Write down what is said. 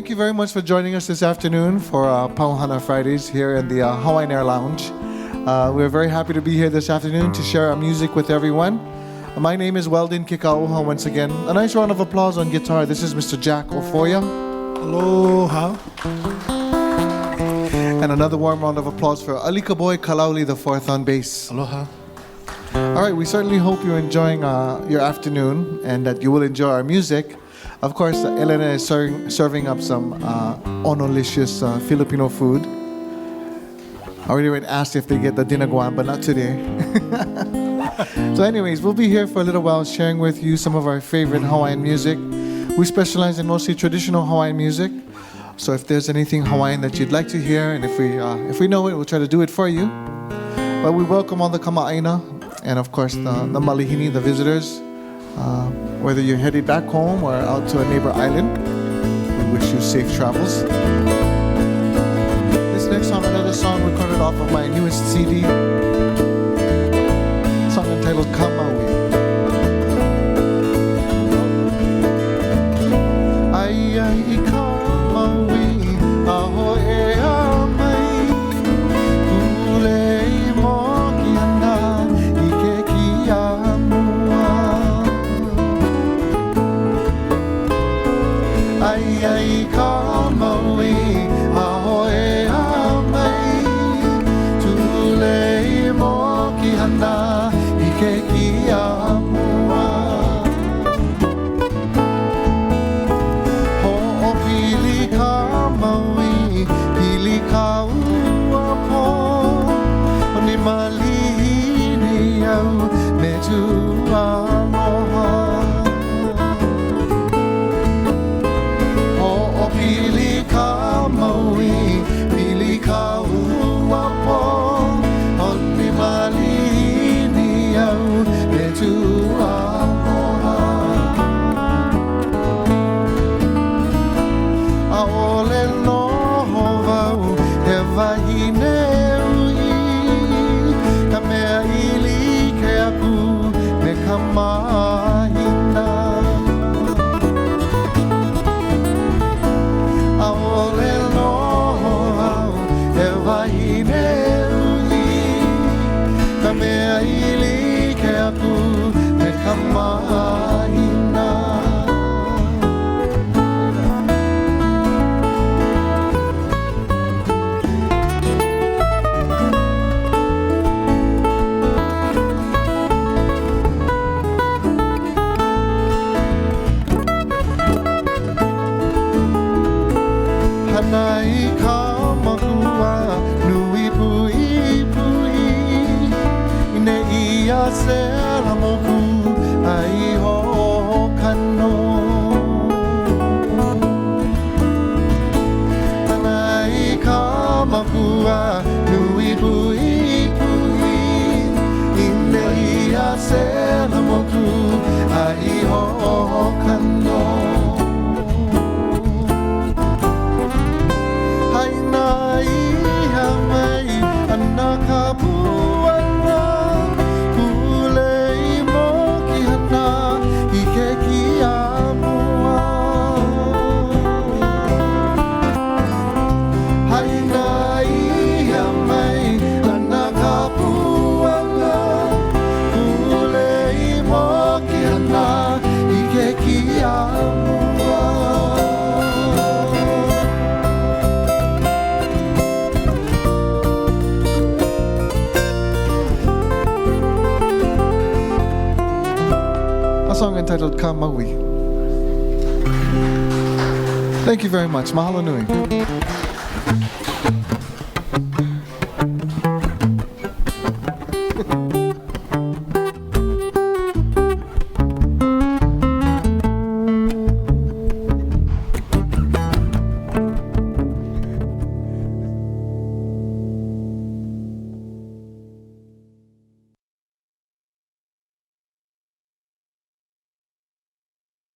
thank you very much for joining us this afternoon for Pauhana Fridays here in the Hawaiian Air Lounge. We're very happy to be here this afternoon to share our music with everyone. My name is Weldon Kikauha once again. A nice round of applause on guitar. This is Mr. Jack Ofoya. Aloha. And another warm round of applause for Alika Boy Kalauli IV on bass. Aloha. All right, we certainly hope you're enjoying your afternoon and that you will enjoy our music. Of course, Elena is serving up some onolicious Filipino food. I already asked if they get the dinaguan, but not today. So anyways, we'll be here for a little while sharing with you some of our favorite Hawaiian music. We specialize in mostly traditional Hawaiian music. So if there's anything Hawaiian that you'd like to hear, and if we know it, we'll try to do it for you. But we welcome all the kama'aina and of course the malihini, the visitors. Whether you're headed back home or out to a neighbor island, we wish you safe travels. This next song, another song recorded off of my newest CD, a song entitled Kamaui. Ai ai Kamaui, aho e amai, ule mo ki ana, ike ki amua. Ai ai Kamaui, aho e amai, tule mo ki hana, ike ki amua. Ho pili Kamaui, pili kaua po, o ni malihini au me tu aloha. Pili Kamaui, pili kaua po, oni malihini au me tu aloha. Aole noho wau he wahine ui, ka mea ili ke aku me ka mahina. Aole noho au he wahine ui, ka mea ili ke aku me ka mahina. Hanai ka makua, nui pui pui, ine ia se la moku, ai ho kano. Hanai ka makua, nui pui pui, ine ia se la moku, ai ho kano. A song entitled Kamaui. Thank you very much. Mahalo nui.